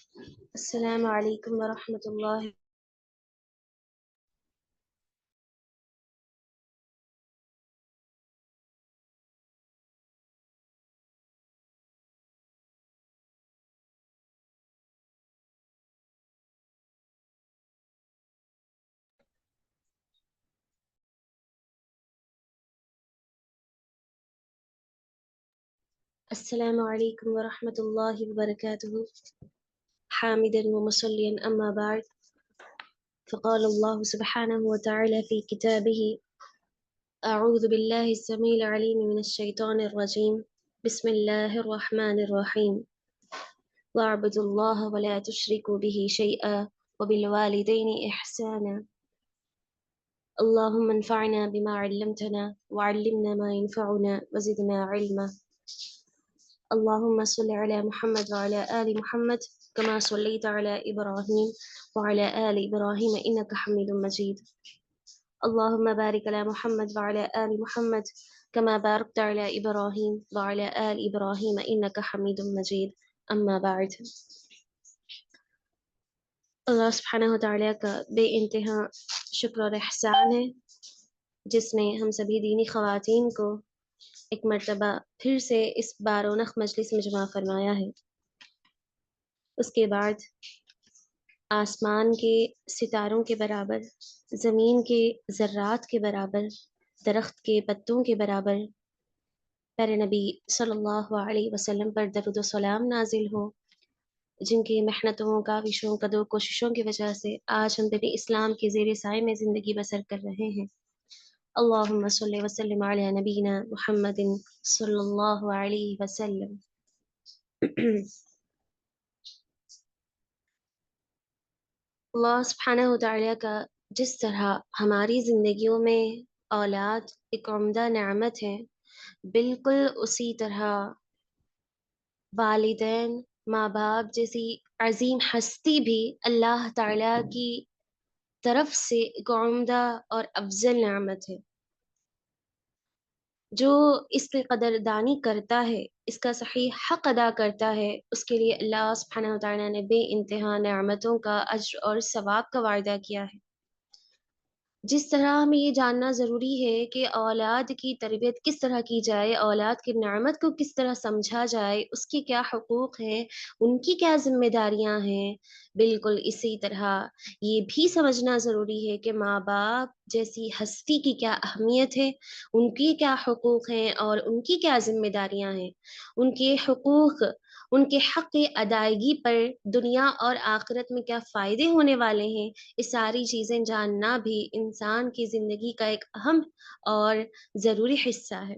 السلام علیکم ورحمۃ اللہ. السلام علیکم ورحمۃ اللہ وبرکاتہ. حامدا ومصلیا اما بعد فقال اللہ سبحانہ وتعالی فی کتابہ اعوذ باللہ السمیع العلیم من الشیطان الرجیم بسم اللہ الرحمن الرحیم واعبدوا اللہ ولا تشرکوا به شیئا وبالوالدین احسانا اللهم انفعنا بما علمتنا وعلمنا ما ينفعنا وزدنا علما. اللهم صل على محمد وعلى آل محمد كما صليت على إبراهيم وعلى آل إبراهيم إنك حميد مجيد. اللهم بارك على محمد وعلى آل محمد كما باركت على إبراهيم وعلى آل إبراهيم إنك حميد مجيد. أما بعد. اللہ سبحانہ وتعالی کا بے انتہا شکر اور احسان ہے جس نے ہم سبھی دینی خواتین کو ایک مرتبہ پھر سے اس بارونق مجلس میں جمع فرمایا ہے. اس کے بعد آسمان کے ستاروں کے برابر، زمین کے ذرات کے برابر، درخت کے پتوں کے برابر پیارے نبی صلی اللہ علیہ وسلم پر درود و سلام نازل ہو، جن کی محنتوں، کاوشوں، قدر و کوششوں کی وجہ سے آج ہم دین اسلام کے زیر سائے میں زندگی بسر کر رہے ہیں. اللہم صلی وسلم علی نبینا محمد صلی اللہ علیہ وسلم. اللہ سبحانہ وتعالی کا جس طرح ہماری زندگیوں میں اولاد ایک عمدہ نعمت ہے، بالکل اسی طرح والدین، ماں باپ جیسی عظیم ہستی بھی اللہ تعالی کی طرف سے ایک عمدہ اور افضل نعمت ہے. جو اس کی قدردانی کرتا ہے، اس کا صحیح حق ادا کرتا ہے، اس کے لیے اللہ سبحانہ وتعالی نے بے انتہا نعمتوں کا اجر اور ثواب کا وعدہ کیا ہے. جس طرح ہمیں یہ جاننا ضروری ہے کہ اولاد کی تربیت کس طرح کی جائے، اولاد کی نعمت کو کس طرح سمجھا جائے، اس کی کیا حقوق ہیں، ان کی کیا ذمہ داریاں ہیں، بالکل اسی طرح یہ بھی سمجھنا ضروری ہے کہ ماں باپ جیسی ہستی کی کیا اہمیت ہے، ان کی کیا حقوق ہیں اور ان کی کیا ذمہ داریاں ہیں. ان کے حقوق، ان کے حق کی ادائیگی پر دنیا اور آخرت میں کیا فائدے ہونے والے ہیں، یہ ساری چیزیں جاننا بھی انسان کی زندگی کا ایک اہم اور ضروری حصہ ہے.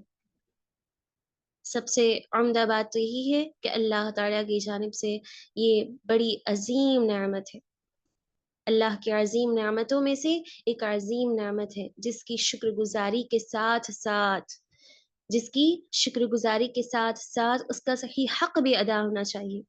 سب سے عمدہ بات تو یہی ہے کہ اللہ تعالیٰ کی جانب سے یہ بڑی عظیم نعمت ہے. اللہ کی عظیم نعمتوں میں سے ایک عظیم نعمت ہے جس کی شکر گزاری کے ساتھ ساتھ اس کا صحیح حق بھی ادا ہونا چاہیے.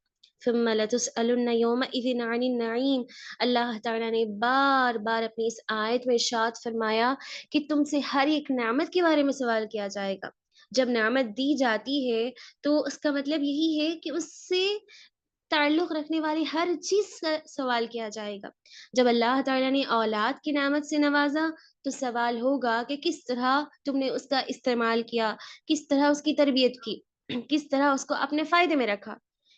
ثم لتسألن يومئذ عن النعیم. اللہ تعالیٰ نے بار بار اپنی اس آیت میں ارشاد فرمایا کہ تم سے ہر ایک نعمت کے بارے میں سوال کیا جائے گا. جب نعمت دی جاتی ہے تو اس کا مطلب یہی ہے کہ اس سے تعلق رکھنے والی ہر چیز کا سوال کیا جائے گا. جب اللہ تعالیٰ نے اولاد کی نعمت سے نوازا تو سوال ہوگا کہ کس طرح تم نے اس کا استعمال کیا، کس طرح اس کی تربیت کی، کس طرح اس کو اپنے فائدے میں رکھا.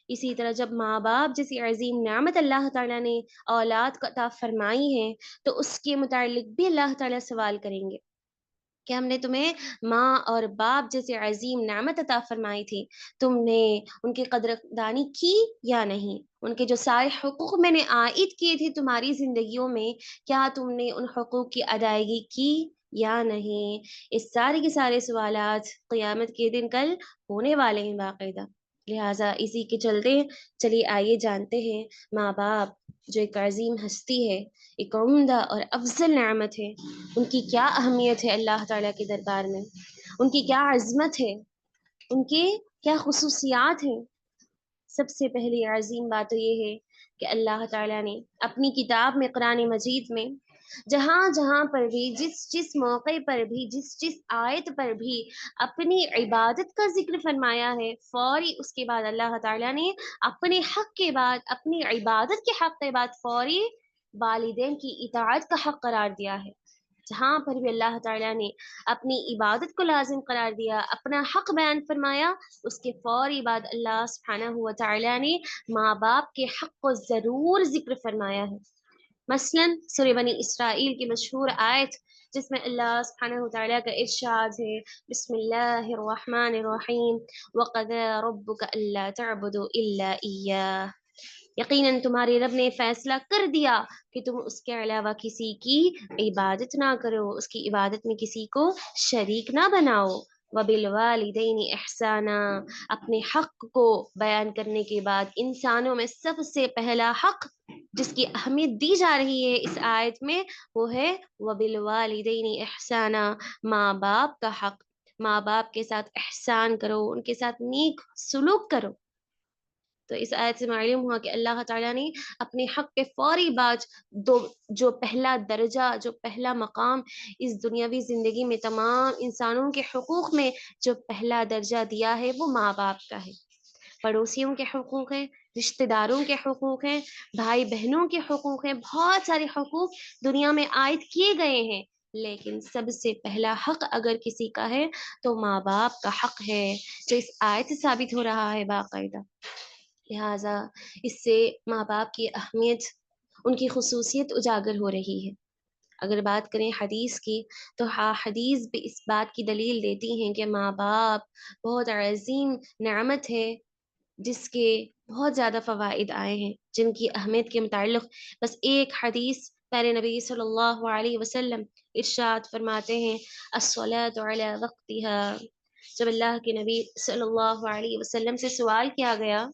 اسی طرح جب ماں باپ جیسی عظیم نعمت اللہ تعالیٰ نے اولاد کو عطا فرمائی ہے تو اس کے متعلق بھی اللہ تعالیٰ سوال کریں گے کہ ہم نے تمہیں ماں اور باپ جیسے عظیم نعمت عطا فرمائی تھی، تم نے ان کی قدردانی کی یا نہیں، ان کے جو سارے حقوق میں نے عائد کیے تھے تمہاری زندگیوں میں، کیا تم نے ان حقوق کی ادائیگی کی یا نہیں. اس سارے کے سارے سوالات قیامت کے دن کل ہونے والے ہیں باقاعدہ. لہٰذا اسی کے چلتے چلیے آئیے جانتے ہیں ماں باپ جو ایک عظیم ہستی ہے، ایک عمدہ اور افضل نعمت ہے، ان کی کیا اہمیت ہے اللہ تعالیٰ کے دربار میں، ان کی کیا عظمت ہے، ان کے کیا خصوصیات ہیں. سب سے پہلی عظیم بات تو یہ ہے کہ اللہ تعالیٰ نے اپنی کتاب میں قرآن مجید میں جہاں جہاں پر بھی جس جس موقع پر بھی جس جس آیت پر بھی اپنی عبادت کا ذکر فرمایا ہے، فوری اس کے بعد اللہ تعالیٰ نے اپنے حق کے بعد، اپنی عبادت کے حق کے بعد فوری والدین کی اطاعت کا حق قرار دیا ہے۔ جہاں پر بھی اللہ تعالیٰ نے اپنی عبادت کو لازم قرار دیا، اپنا حق بیان فرمایا، اس کے فوری بعد اللہ سبحانہ و تعالیٰ نے ماں باپ کے حق کو ضرور ذکر فرمایا ہے۔ مثلاً سورہ بنی اسرائیل کی مشہور آیت جس میں اللہ سبحانہ و تعالیٰ کا ارشاد ہے، بسم اللہ الرحمن الرحیم وَقَضَى رَبُّكَ أَلَّا تَعْبُدُوا إِلَّا إِيَّاهُ، یقیناً تمہارے رب نے فیصلہ کر دیا کہ تم اس کے علاوہ کسی کی عبادت نہ کرو، اس کی عبادت میں کسی کو شریک نہ بناؤ۔ وَبِالْوَالِدَيْنِ إِحْسَانًا، اپنے حق کو بیان کرنے کے بعد انسانوں میں سب سے پہلا حق جس کی اہمیت دی جا رہی ہے اس آیت میں، وہ ہے وَبِالْوَالِدَيْنِ إِحْسَانًا، ماں باپ کا حق۔ ماں باپ کے ساتھ احسان کرو، ان کے ساتھ نیک سلوک کرو۔ تو اس آیت سے معلوم ہوا کہ اللہ تعالیٰ نے اپنے حق کے فوری بعد جو پہلا درجہ، جو پہلا مقام اس دنیاوی زندگی میں تمام انسانوں کے حقوق میں جو پہلا درجہ دیا ہے وہ ماں باپ کا ہے۔ پڑوسیوں کے حقوق ہیں، رشتہ داروں کے حقوق ہیں، بھائی بہنوں کے حقوق ہیں، بہت سارے حقوق دنیا میں عائد کیے گئے ہیں، لیکن سب سے پہلا حق اگر کسی کا ہے تو ماں باپ کا حق ہے، جو اس آیت سے ثابت ہو رہا ہے باقاعدہ۔ لہٰذا اس سے ماں باپ کی اہمیت، ان کی خصوصیت اجاگر ہو رہی ہے۔ اگر بات کریں حدیث کی تو حدیث بھی اس بات کی دلیل دیتی ہیں کہ ماں باپ بہت عظیم نعمت ہے، جس کے بہت زیادہ فوائد آئے ہیں، جن کی اہمیت کے متعلق بس ایک حدیث پیارے نبی صلی اللہ علیہ وسلم ارشاد فرماتے ہیں، الصلاۃ علی وقتها۔ جب اللہ کے نبی صلی اللہ علیہ وسلم سے سوال کیا گیا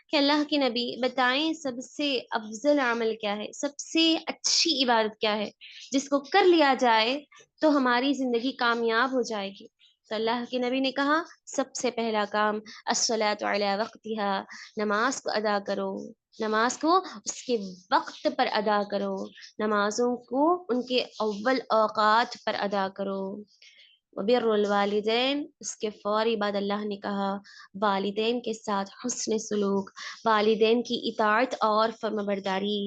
کہ اللہ کے نبی بتائیں سب سے افضل عمل کیا ہے، سب سے اچھی عبادت کیا ہے جس کو کر لیا جائے تو ہماری زندگی کامیاب ہو جائے گی، تو اللہ کے نبی نے کہا سب سے پہلا کام الصلاۃ علی وقتها، نماز کو ادا کرو، نماز کو اس کے وقت پر ادا کرو، نمازوں کو ان کے اول اوقات پر ادا کرو۔ وبر الوالدین، اس کے فوری بعد اللہ نے کہا والدین کے ساتھ حسن سلوک، والدین کی اطاعت اور فرمانبرداری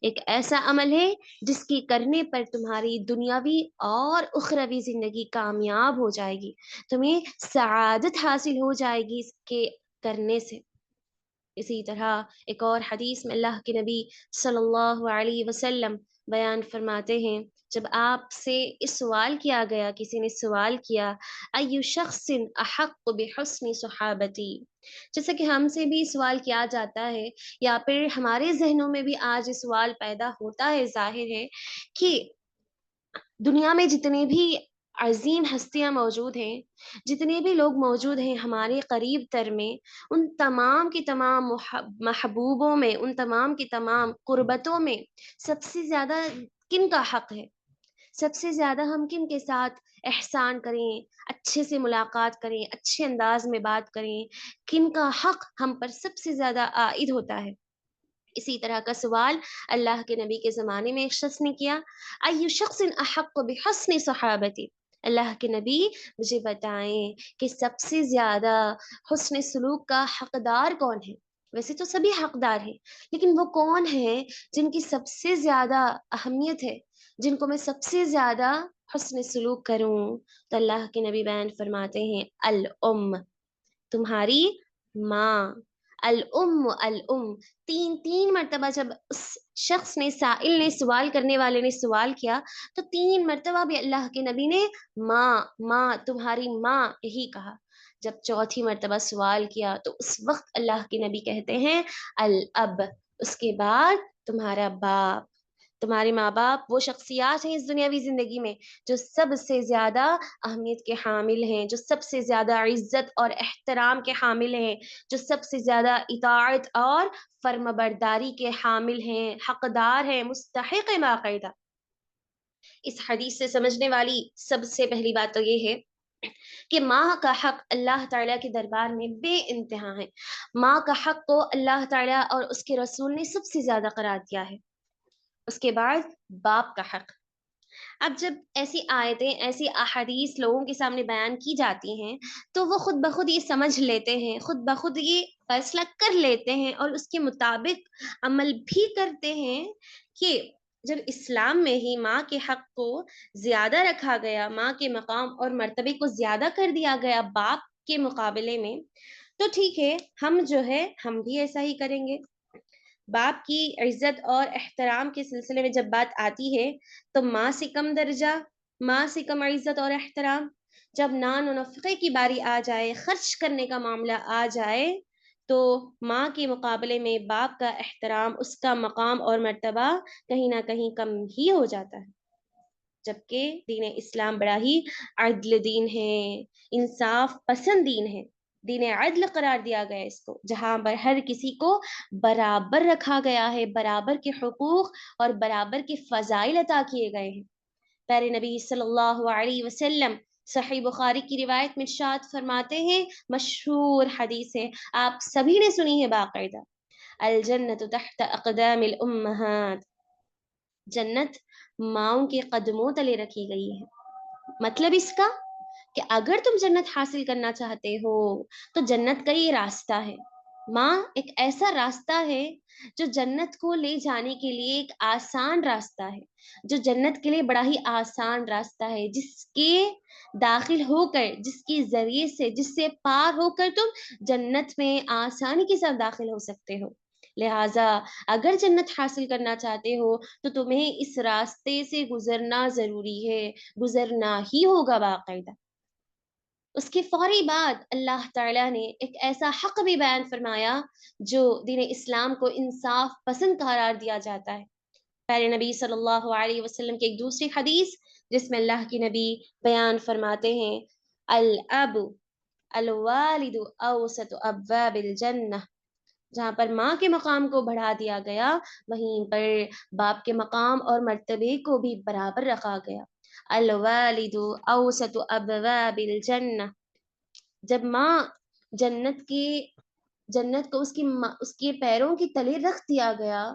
ایک ایسا عمل ہے جس کی کرنے پر تمہاری دنیاوی اور اخروی زندگی کامیاب ہو جائے گی، تمہیں سعادت حاصل ہو جائے گی اس کے کرنے سے۔ اسی طرح ایک اور حدیث میں اللہ کے نبی صلی اللہ علیہ وسلم بیان فرماتے ہیں، جب آپ سے اس سوال کیا گیا، کسی نے سوال کیا ایو شخص احق بحسن صحابتی، جیسا کہ ہم سے بھی سوال کیا جاتا ہے یا پھر ہمارے ذہنوں میں بھی آج یہ سوال پیدا ہوتا ہے، ظاہر ہے کہ دنیا میں جتنے بھی عظیم ہستیاں موجود ہیں، جتنے بھی لوگ موجود ہیں ہمارے قریب تر میں، ان تمام کی تمام محبوبوں میں، ان تمام کی تمام قربتوں میں سب سے زیادہ کن کا حق ہے؟ سب سے زیادہ ہم کن کے ساتھ احسان کریں، اچھے سے ملاقات کریں، اچھے انداز میں بات کریں، کن کا حق ہم پر سب سے زیادہ عائد ہوتا ہے؟ اسی طرح کا سوال اللہ کے نبی کے زمانے میں ایک شخص نے کیا، ایو شخص احق بحسن صحابتی، اللہ کے نبی مجھے بتائیں کہ سب سے زیادہ حسن سلوک کا حقدار کون ہے؟ ویسے تو سبھی حقدار ہیں، لیکن وہ کون ہیں جن کی سب سے زیادہ اہمیت ہے، جن کو میں سب سے زیادہ حسن سلوک کروں؟ تو اللہ کے نبی بیان فرماتے ہیں الام، تمہاری ماں، الام الام، تین مرتبہ جب اس شخص نے، سائل نے، سوال کرنے والے نے سوال کیا تو 3 مرتبہ بھی اللہ کے نبی نے ماں ماں، تمہاری ماں یہی کہا۔ جب چوتھی مرتبہ سوال کیا تو اس وقت اللہ کے نبی کہتے ہیں الاب، اس کے بعد تمہارا باپ۔ تمہارے ماں باپ وہ شخصیات ہیں اس دنیاوی زندگی میں جو سب سے زیادہ اہمیت کے حامل ہیں، جو سب سے زیادہ عزت اور احترام کے حامل ہیں، جو سب سے زیادہ اطاعت اور فرمانبرداری کے حامل ہیں، حقدار ہیں، مستحق ہیں باقاعدہ۔ اس حدیث سے سمجھنے والی سب سے پہلی بات تو یہ ہے کہ ماں کا حق اللہ تعالیٰ کے دربار میں بے انتہا ہے۔ ماں کا حق کو اللہ تعالیٰ اور اس کے رسول نے سب سے زیادہ قرار دیا ہے۔ اس کے بعد باپ کا حق۔ اب جب ایسی آیتیں، ایسی احادیث لوگوں کے سامنے بیان کی جاتی ہیں تو وہ خود بخود یہ سمجھ لیتے ہیں، خود بخود یہ فیصلہ کر لیتے ہیں اور اس کے مطابق عمل بھی کرتے ہیں کہ جب اسلام میں ہی ماں کے حق کو زیادہ رکھا گیا، ماں کے مقام اور مرتبے کو زیادہ کر دیا گیا باپ کے مقابلے میں، تو ٹھیک ہے، ہم جو ہے ہم بھی ایسا ہی کریں گے۔ باپ کی عزت اور احترام کے سلسلے میں جب بات آتی ہے تو ماں سے کم درجہ، ماں سے کم عزت اور احترام۔ جب نان و نفقے کی باری آ جائے، خرچ کرنے کا معاملہ آ جائے، تو ماں کے مقابلے میں باپ کا احترام، اس کا مقام اور مرتبہ کہیں نہ کہیں کم ہی ہو جاتا ہے۔ جبکہ دین اسلام بڑا ہی عدل دین ہے، انصاف پسند دین ہے، دین عدل قرار دیا گیا ہے اس کو، جہاں پر ہر کسی کو برابر رکھا گیا ہے، برابر کے حقوق اور برابر کے فضائل عطا کیے گئے ہیں۔ پیارے نبی صلی اللہ علیہ وسلم صحیح بخاری کی روایت میں ارشاد فرماتے ہیں، مشہور حدیث ہے، آپ سبھی نے سنی ہے باقاعدہ، الجنت تحت اقدام الامہات، جنت ماؤں کے قدموں تلے رکھی گئی ہے۔ مطلب اس کا کہ اگر تم جنت حاصل کرنا چاہتے ہو تو جنت کا یہ راستہ ہے۔ ماں ایک ایسا راستہ ہے جو جنت کو لے جانے کے لیے ایک آسان راستہ ہے، جو جنت کے لیے بڑا ہی آسان راستہ ہے، جس کے داخل ہو کر، جس کے ذریعے سے، جس سے پار ہو کر تم جنت میں آسانی کے ساتھ داخل ہو سکتے ہو۔ لہٰذا اگر جنت حاصل کرنا چاہتے ہو تو تمہیں اس راستے سے گزرنا ضروری ہے، گزرنا ہی ہوگا باقاعدہ۔ اس کے فوری بعد اللہ تعالیٰ نے ایک ایسا حق بھی بیان فرمایا جو دین اسلام کو انصاف پسند قرار دیا جاتا ہے۔ پیارے نبی صلی اللہ علیہ وسلم کی ایک دوسری حدیث جس میں اللہ کی نبی بیان فرماتے ہیں، الاب الوالد اوسط ابواب الجنہ، جہاں پر ماں کے مقام کو بڑھا دیا گیا وہیں پر باپ کے مقام اور مرتبے کو بھی برابر رکھا گیا۔ الوالد اوسط ابواب الجنہ، جب ماں جنت کی جنت کو اس کے پیروں کے تلے رکھ دیا گیا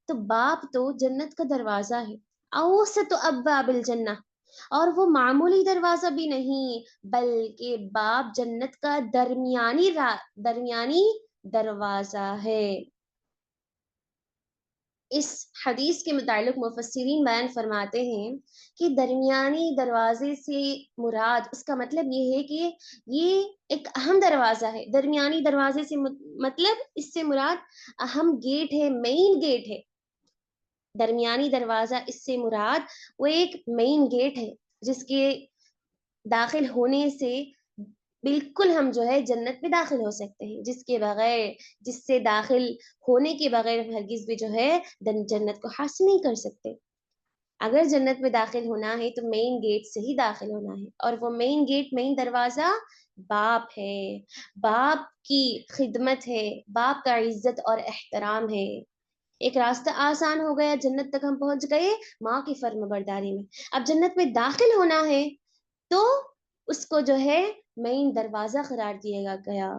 تو باپ تو جنت کا دروازہ ہے، اوسط ابواب الجنہ، اور وہ معمولی دروازہ بھی نہیں بلکہ باپ جنت کا درمیانی دروازہ ہے۔ اس حدیث کے متعلق مفسرین بیان فرماتے ہیں کہ درمیانی دروازے سے مراد، اس کا مطلب یہ ہے کہ یہ ایک اہم دروازہ ہے۔ درمیانی دروازے سے مطلب اس سے مراد اہم گیٹ ہے، مین گیٹ ہے۔ درمیانی دروازہ اس سے مراد وہ ایک مین گیٹ ہے جس کے داخل ہونے سے بالکل ہم جو ہے جنت میں داخل ہو سکتے ہیں، جس کے بغیر، جس سے داخل ہونے کے بغیر ہرگز بھی جو ہے جنت کو حاصل نہیں کر سکتے۔ اگر جنت میں داخل ہونا ہے تو مین گیٹ سے ہی داخل ہونا ہے، اور وہ مین گیٹ، مین دروازہ باپ ہے، باپ کی خدمت ہے، باپ کا عزت اور احترام ہے۔ ایک راستہ آسان ہو گیا، جنت تک ہم پہنچ گئے ماں کی فرما برداری میں۔ اب جنت میں داخل ہونا ہے تو اس کو جو ہے مین دروازہ قرار دیا گیا،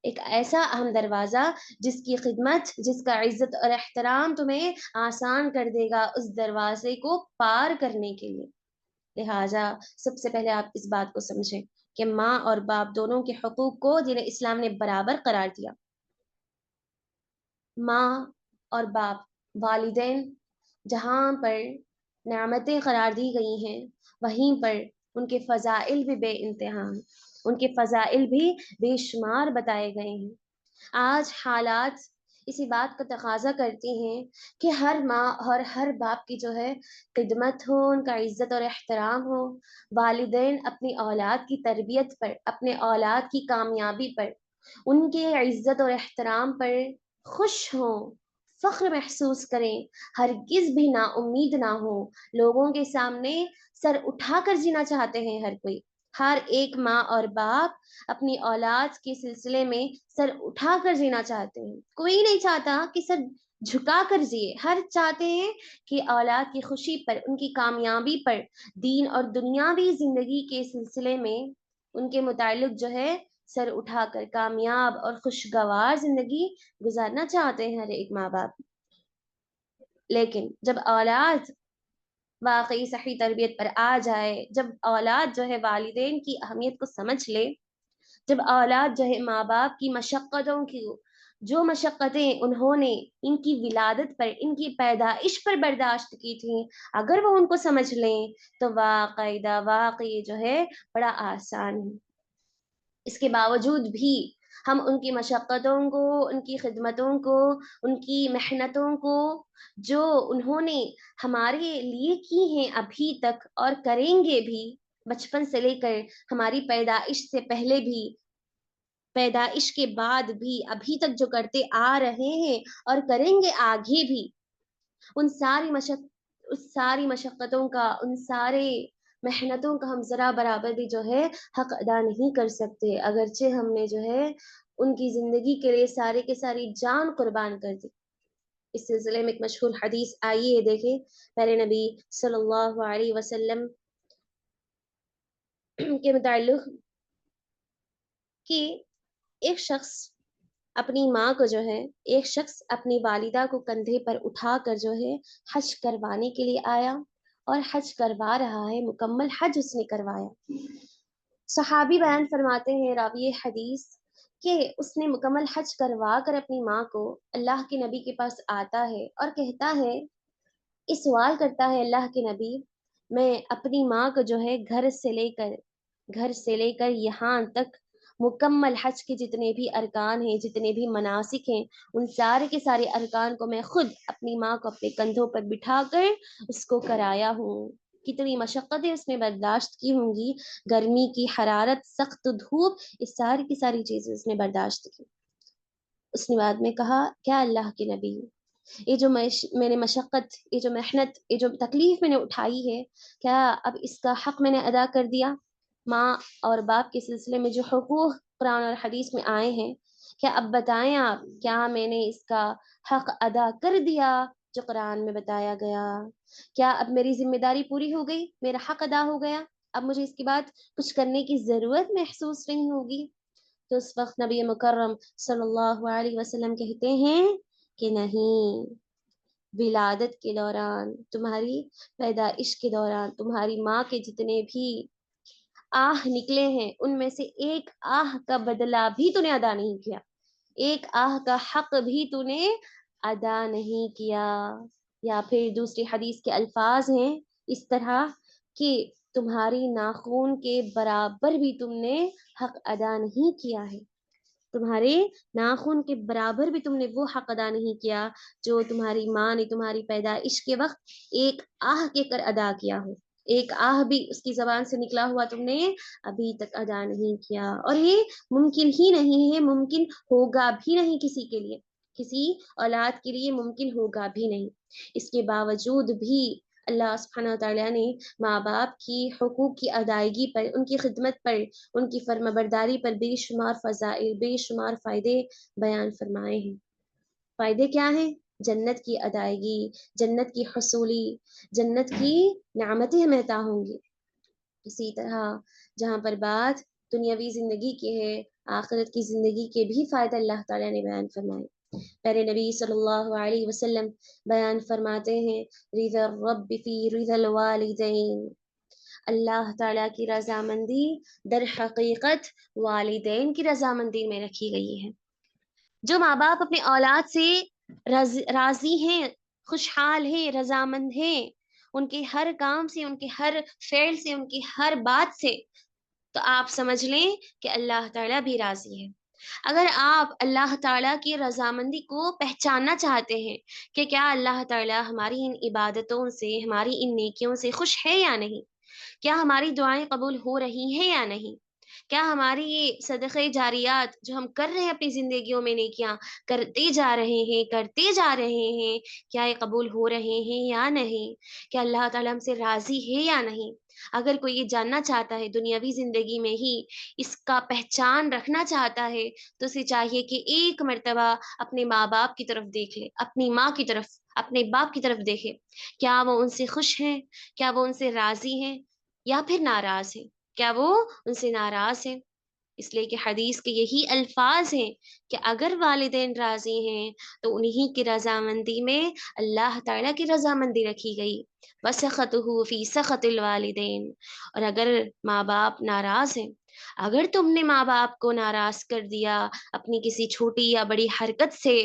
ایک ایسا اہم دروازہ جس کی خدمت، جس کا عزت اور احترام تمہیں آسان کر دے گا اس دروازے کو پار کرنے کے لیے۔ لہٰذا سب سے پہلے آپ اس بات کو سمجھیں کہ ماں اور باپ دونوں کے حقوق کو دین اسلام نے برابر قرار دیا۔ ماں اور باپ، والدین، جہاں پر نعمتیں قرار دی گئی ہیں وہیں پر ان کے فضائل بھی بے انتہا ہیں، ان کے فضائل بھی بے شمار بتائے گئے ہیں۔ آج حالات اسی بات کا تقاضا کرتی ہیں کہ ہر ماں اور ہر باپ کی جو ہے خدمت ہو، ان کا عزت اور احترام ہو، والدین اپنی اولاد کی تربیت پر، اپنے اولاد کی کامیابی پر، ان کے عزت اور احترام پر خوش ہوں، فخر محسوس کریں، ہرگز بھی نا امید نہ ہو۔ لوگوں کے سامنے سر اٹھا کر جینا چاہتے ہیں ہر کوئی، ہر ایک ماں اور باپ اپنی اولاد کے سلسلے میں سر اٹھا کر جینا چاہتے ہیں، کوئی نہیں چاہتا کہ سر جھکا کر جیے، ہر چاہتے ہیں کہ اولاد کی خوشی پر، ان کی کامیابی پر، دین اور دنیاوی زندگی کے سلسلے میں ان کے متعلق جو ہے سر اٹھا کر کامیاب اور خوشگوار زندگی گزارنا چاہتے ہیں ہر ایک ماں باپ۔ لیکن جب اولاد واقعی صحیح تربیت پر آ جائے، جب اولاد جو ہے والدین کی اہمیت کو سمجھ لے، جب اولاد جو ہے ماں باپ کی مشقتوں کی، جو مشقتیں انہوں نے ان کی ولادت پر، ان کی پیدائش پر برداشت کی تھیں، اگر وہ ان کو سمجھ لیں تو واقعی جو ہے بڑا آسان ہے۔ اس کے باوجود بھی ہم ان کی مشقتوں کو، ان کی خدمتوں کو، ان کی محنتوں کو، جو انہوں نے ہمارے لیے کی ہیں ابھی تک اور کریں گے بھی، بچپن سے لے کر ہماری پیدائش سے پہلے بھی، پیدائش کے بعد بھی، ابھی تک جو کرتے آ رہے ہیں اور کریں گے آگے بھی، ان ساری مشقتوں کا، ان سارے محنتوں کا ہم ذرا برابر بھی جو ہے حق ادا نہیں کر سکتے، اگرچہ ہم نے جو ہے ان کی زندگی کے لیے سارے کے ساری جان قربان کر دی۔ اس سلسلے میں ایک مشہور حدیث آئی ہے، دیکھیں پیارے نبی صلی اللہ علیہ وسلم کے متعلق کہ ایک شخص اپنی ماں کو جو ہے، ایک شخص اپنی والدہ کو کندھے پر اٹھا کر جو ہے حج کروانے کے لیے آیا، اور حج کروا رہا ہے، مکمل حج اس نے کروایا۔ صحابی بیان فرماتے ہیں، راوی حدیث، کہ اس نے مکمل حج کروا کر اپنی ماں کو اللہ کے نبی کے پاس آتا ہے اور کہتا ہے، اس سوال کرتا ہے اللہ کے نبی، میں اپنی ماں کو جو ہے گھر سے لے کر یہاں تک مکمل حج کے جتنے بھی ارکان ہیں، جتنے بھی مناسک ہیں، ان سارے کے سارے ارکان کو میں خود اپنی ماں کو اپنے کندھوں پر بٹھا کر اس کو کرایا ہوں۔ کتنی مشقتیں اس نے برداشت کی ہوں گی، گرمی کی حرارت، سخت دھوپ، اس ساری کی ساری چیزیں اس نے برداشت کی۔ اس نے بعد میں کہا، کیا اللہ کے نبی، یہ جو میں نے مشقت، یہ جو محنت، یہ جو تکلیف میں نے اٹھائی ہے، کیا اب اس کا حق میں نے ادا کر دیا؟ ماں اور باپ کے سلسلے میں جو حقوق قرآن اور حدیث میں آئے ہیں، کیا اب بتائیں آپ، کیا میں نے اس کا حق ادا کر دیا جو قرآن میں بتایا گیا؟ کیا اب میری ذمہ داری پوری ہو گئی، میرا حق ادا ہو گیا، اب مجھے اس کے بعد کچھ کرنے کی ضرورت محسوس نہیں ہوگی؟ تو اس وقت نبی مکرم صلی اللہ علیہ وسلم کہتے ہیں کہ نہیں، ولادت کے دوران، تمہاری پیدائش کے دوران، تمہاری ماں کے جتنے بھی آہ نکلے ہیں، ان میں سے ایک آہ کا بدلہ بھی تو نے ادا نہیں کیا، ایک آہ کا حق بھی تو نے ادا نہیں کیا۔ یا پھر دوسری حدیث کے الفاظ ہیں اس طرح کہ تمہاری ناخون کے برابر بھی تم نے حق ادا نہیں کیا ہے، تمہارے ناخن کے برابر بھی تم نے وہ حق ادا نہیں کیا جو تمہاری ماں نے تمہاری پیدائش کے وقت ایک آہ کے کر ادا کیا ہو، ایک آہ بھی اس کی زبان سے نکلا ہوا تم نے ابھی تک ادا نہیں کیا، اور یہ ممکن ہی نہیں ہے، ممکن ہوگا بھی نہیں کسی کے لیے، کسی اولاد کے لیے ممکن ہوگا بھی نہیں۔ اس کے باوجود بھی اللہ سبحانہ وتعالیٰ نے ماں باپ کی حقوق کی ادائیگی پر، ان کی خدمت پر، ان کی فرمانبرداری پر بے شمار فضائل، بے شمار فائدے بیان فرمائے ہیں۔ فائدے کیا ہیں؟ جنت کی ادائیگی، جنت کی حصولی، جنت کی نعمتیں ہمیں عطا ہوں گی۔ اسی طرح جہاں پر بات دنیاوی زندگی کی ہے، آخرت کی زندگی کے بھی فائدے اللہ تعالیٰ نے بیان فرمائے۔ پیارے نبی صلی اللہ علیہ وسلم بیان فرماتے ہیں، رضا الرب فی رضا الوالدین، اللہ تعالیٰ کی رضامندی در حقیقت والدین کی رضامندی میں رکھی گئی ہے۔ جو ماں باپ اپنے اولاد سے راضی ہیں، خوشحال ہیں، رضامند ہیں، ان کے ہر کام سے، ان کے ہر فعل سے، ان کی ہر بات سے، تو آپ سمجھ لیں کہ اللہ تعالیٰ بھی راضی ہے۔ اگر آپ اللہ تعالیٰ کی رضامندی کو پہچاننا چاہتے ہیں کہ کیا اللہ تعالیٰ ہماری ان عبادتوں سے، ہماری ان نیکیوں سے خوش ہے یا نہیں، کیا ہماری دعائیں قبول ہو رہی ہیں یا نہیں، کیا ہماری یہ صدقے جاریات جو ہم کر رہے ہیں اپنی زندگیوں میں، نیکیاں کرتے جا رہے ہیں، کیا یہ قبول ہو رہے ہیں یا نہیں، کیا اللہ تعالیٰ ہم سے راضی ہے یا نہیں؟ اگر کوئی یہ جاننا چاہتا ہے دنیاوی زندگی میں ہی، اس کا پہچان رکھنا چاہتا ہے، تو اسے چاہیے کہ ایک مرتبہ اپنے ماں باپ کی طرف دیکھ لے، اپنی ماں کی طرف، اپنے باپ کی طرف دیکھے، کیا وہ ان سے خوش ہیں، کیا وہ ان سے راضی ہیں، یا پھر ناراض ہیں، کیا وہ ان سے ناراض ہیں؟ اس لیے کہ حدیث کے یہی الفاظ ہیں کہ اگر والدین راضی ہیں تو انہی کی رضامندی میں اللہ تعالیٰ کی رضامندی رکھی گئی، وَسَخَطُهُ فِي سَخَطِ الْوَالِدَيْن۔ اور اگر ماں باپ ناراض ہیں، اگر تم نے ماں باپ کو ناراض کر دیا اپنی کسی چھوٹی یا بڑی حرکت سے،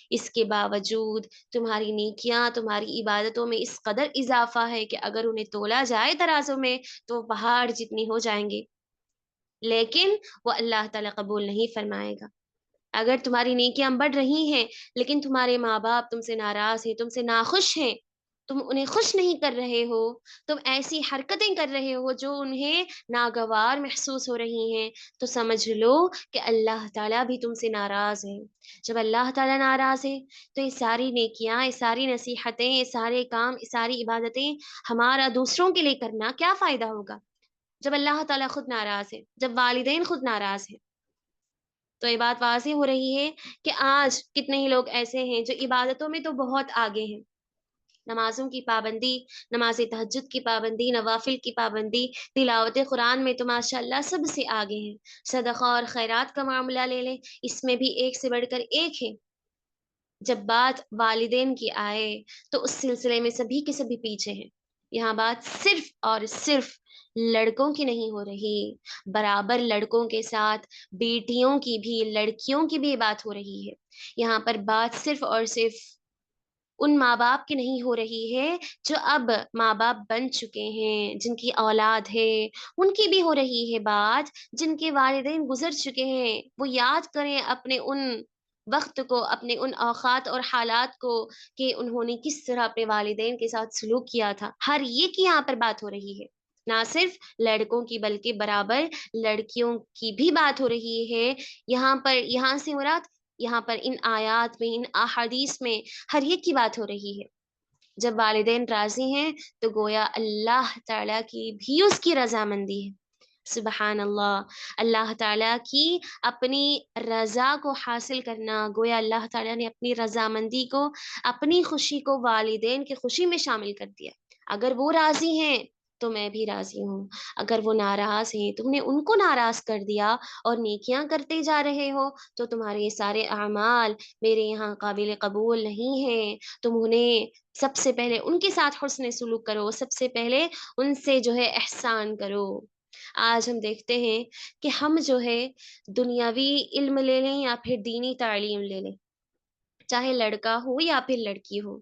اس کے باوجود تمہاری نیکیاں، تمہاری عبادتوں میں اس قدر اضافہ ہے کہ اگر انہیں تولا جائے ترازو میں تو پہاڑ جتنی ہو جائیں گے، لیکن وہ اللہ تعالیٰ قبول نہیں فرمائے گا۔ اگر تمہاری نیکیاں بڑھ رہی ہیں لیکن تمہارے ماں باپ تم سے ناراض ہیں، تم سے ناخوش ہیں، تم انہیں خوش نہیں کر رہے ہو، تم ایسی حرکتیں کر رہے ہو جو انہیں ناگوار محسوس ہو رہی ہیں، تو سمجھ لو کہ اللہ تعالیٰ بھی تم سے ناراض ہے۔ جب اللہ تعالیٰ ناراض ہے تو یہ ساری نیکیاں، یہ ساری نصیحتیں، یہ سارے کام، یہ ساری عبادتیں ہمارا دوسروں کے لیے کرنا کیا فائدہ ہوگا؟ جب اللہ تعالیٰ خود ناراض ہے، جب والدین خود ناراض ہیں، تو یہ بات واضح ہو رہی ہے کہ آج کتنے ہی لوگ ایسے ہیں جو عبادتوں میں تو بہت آگے ہیں، نمازوں کی پابندی، نماز تہجد کی پابندی، نوافل کی پابندی، تلاوت قرآن میں تو ماشاء اللہ سب سے آگے ہیں، صدقہ اور خیرات کا معاملہ لے لیں، اس میں بھی ایک سے بڑھ کر ایک ہے۔ جب بات والدین کی آئے تو اس سلسلے میں سبھی کے سبھی پیچھے ہیں۔ یہاں بات صرف اور صرف لڑکوں کی نہیں ہو رہی، برابر لڑکوں کے ساتھ بیٹیوں کی بھی، لڑکیوں کی بھی بات ہو رہی ہے۔ یہاں پر بات صرف اور صرف ان ماں باپ کی نہیں ہو رہی ہے جو اب ماں باپ بن چکے ہیں، جن کی اولاد ہے، ان کی بھی ہو رہی ہے بات، جن کے والدین گزر چکے ہیں، وہ یاد کریں اپنے ان وقت کو، اپنے ان اوقات اور حالات کو کہ انہوں نے کس طرح اپنے والدین کے ساتھ سلوک کیا تھا۔ ہر ایک کی یہاں پر بات ہو رہی ہے، نہ صرف لڑکوں کی بلکہ برابر لڑکیوں کی بھی بات ہو رہی ہے۔ یہاں پر، یہاں سے مراد، یہاں پر ان آیات میں، ان احادیث میں ہر ایک کی بات ہو رہی ہے۔ جب والدین راضی ہیں تو گویا اللہ تعالیٰ کی بھی اس کی رضامندی ہے۔ سبحان اللہ، اللہ تعالیٰ کی اپنی رضا کو حاصل کرنا، گویا اللہ تعالیٰ نے اپنی رضامندی کو، اپنی خوشی کو والدین کی خوشی میں شامل کر دیا۔ اگر وہ راضی ہیں تو میں بھی راضی ہوں، اگر وہ ناراض ہیں، تم نے ان کو ناراض کر دیا اور نیکیاں کرتے جا رہے ہو تو تمہارے یہ سارے اعمال میرے یہاں قابل قبول نہیں ہیں۔ تم انہیں سب سے پہلے ان کے ساتھ حسن سلوک کرو، سب سے پہلے ان سے جو ہے احسان کرو۔ آج ہم دیکھتے ہیں کہ ہم جو ہے دنیاوی علم لے لیں یا پھر دینی تعلیم لے لیں، چاہے لڑکا ہو یا پھر لڑکی ہو،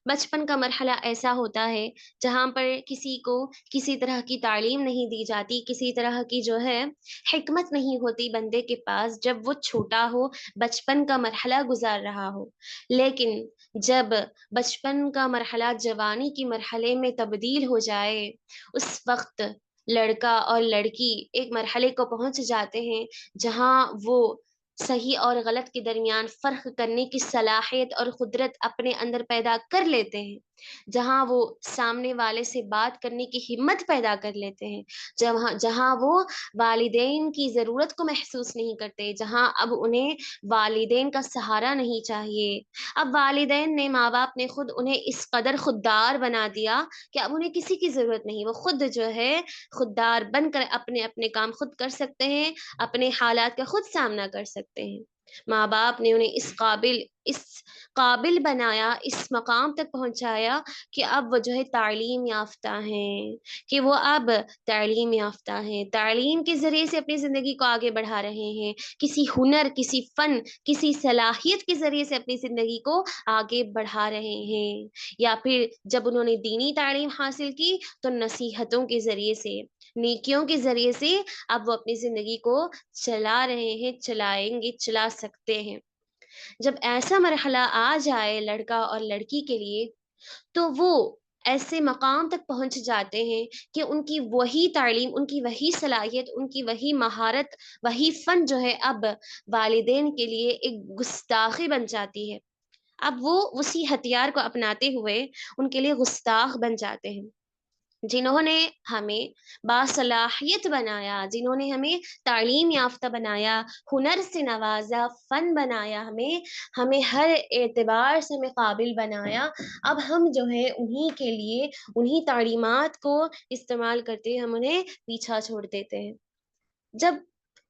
بچپن کا مرحلہ ایسا ہوتا ہے جہاں پر کسی کو کسی طرح کی تعلیم نہیں دی جاتی، کسی طرح کی جو ہے حکمت نہیں ہوتی بندے کے پاس جب وہ چھوٹا ہو، بچپن کا مرحلہ گزار رہا ہو۔ لیکن جب بچپن کا مرحلہ جوانی کی مرحلے میں تبدیل ہو جائے، اس وقت لڑکا اور لڑکی ایک مرحلے کو پہنچ جاتے ہیں جہاں وہ صحیح اور غلط کے درمیان فرق کرنے کی صلاحیت اور قدرت اپنے اندر پیدا کر لیتے ہیں، جہاں وہ سامنے والے سے بات کرنے کی ہمت پیدا کر لیتے ہیں، جہاں وہ والدین کی ضرورت کو محسوس نہیں کرتے، جہاں اب انہیں والدین کا سہارا نہیں چاہیے۔ اب والدین نے، ماں باپ نے خود انہیں اس قدر خوددار بنا دیا کہ اب انہیں کسی کی ضرورت نہیں، وہ خود جو ہے خوددار بن کر اپنے اپنے کام خود کر سکتے ہیں، اپنے حالات کا خود سامنا کر سکتے ہیں۔ ماں باپ نے انہیں اس قابل بنایا، اس مقام تک پہنچایا کہ اب وہ جو ہے تعلیم یافتہ ہیں، کہ وہ اب تعلیم یافتہ ہیں، تعلیم کے ذریعے سے اپنی زندگی کو آگے بڑھا رہے ہیں، کسی ہنر، کسی فن، کسی صلاحیت کے ذریعے سے اپنی زندگی کو آگے بڑھا رہے ہیں، یا پھر جب انہوں نے دینی تعلیم حاصل کی تو نصیحتوں کے ذریعے سے، نیکیوں کے ذریعے سے اب وہ اپنی زندگی کو چلا رہے ہیں، چلائیں گے، چلا سکتے ہیں۔ جب ایسا مرحلہ آ جائے لڑکا اور لڑکی کے لیے تو وہ ایسے مقام تک پہنچ جاتے ہیں کہ ان کی وہی تعلیم، ان کی وہی صلاحیت، ان کی وہی مہارت، وہی فن جو ہے اب والدین کے لیے ایک گستاخی بن جاتی ہے۔ اب وہ اسی ہتھیار کو اپناتے ہوئے ان کے لیے گستاخ بن جاتے ہیں۔ جنہوں نے ہمیں باصلاحیت بنایا، جنہوں نے ہمیں تعلیم یافتہ بنایا، ہنر سے نوازا، فن بنایا، ہمیں ہر اعتبار سے ہمیں قابل بنایا، اب ہم جو ہے انہی کے لیے، انہی تعلیمات کو استعمال کرتے ہم انہیں پیچھا چھوڑ دیتے ہیں۔ جب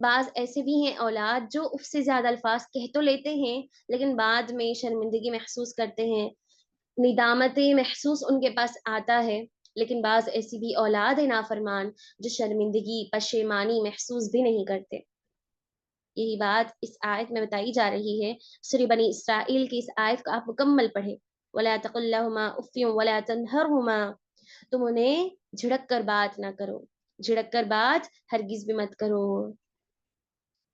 بعض ایسے بھی ہیں اولاد جو اف سے زیادہ الفاظ کہہ تو لیتے ہیں لیکن بعد میں شرمندگی محسوس کرتے ہیں، ندامتیں محسوس ان کے پاس آتا ہے، لیکن بعض ایسی بھی اولاد ہے نافرمان جو شرمندگی پشیمانی محسوس بھی نہیں کرتے۔ یہی بات اس آیت میں بتائی جا رہی ہے۔ سورہ بنی اسرائیل کی اس آیت کو آپ مکمل پڑھیں۔ وَلَا تَقُل لَّهُمَا أُفٍّ وَلَا تَنْهَرْهُمَا، تم انہیں جھڑک کر بات نہ کرو، جھڑک کر بات ہرگز بھی مت کرو۔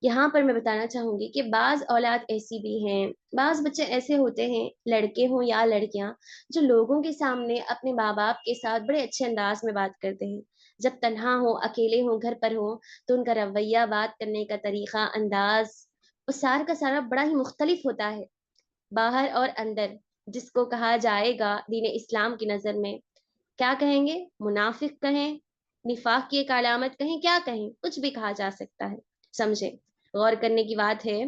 یہاں پر میں بتانا چاہوں گی کہ بعض اولاد ایسی بھی ہیں، بعض بچے ایسے ہوتے ہیں، لڑکے ہوں یا لڑکیاں، جو لوگوں کے سامنے اپنے ماں باپ کے ساتھ بڑے اچھے انداز میں بات کرتے ہیں، جب تنہا ہو، اکیلے ہوں، گھر پر ہوں، تو ان کا رویہ، بات کرنے کا طریقہ، انداز، وہ سارا کا سارا بڑا ہی مختلف ہوتا ہے، باہر اور اندر، جس کو کہا جائے گا دین اسلام کی نظر میں کیا کہیں گے؟ منافق کہیں، نفاق کی ایک علامت کہیں، کیا کہیں، کچھ بھی کہا جا سکتا ہے۔ سمجھے؟ غور کرنے کی بات ہے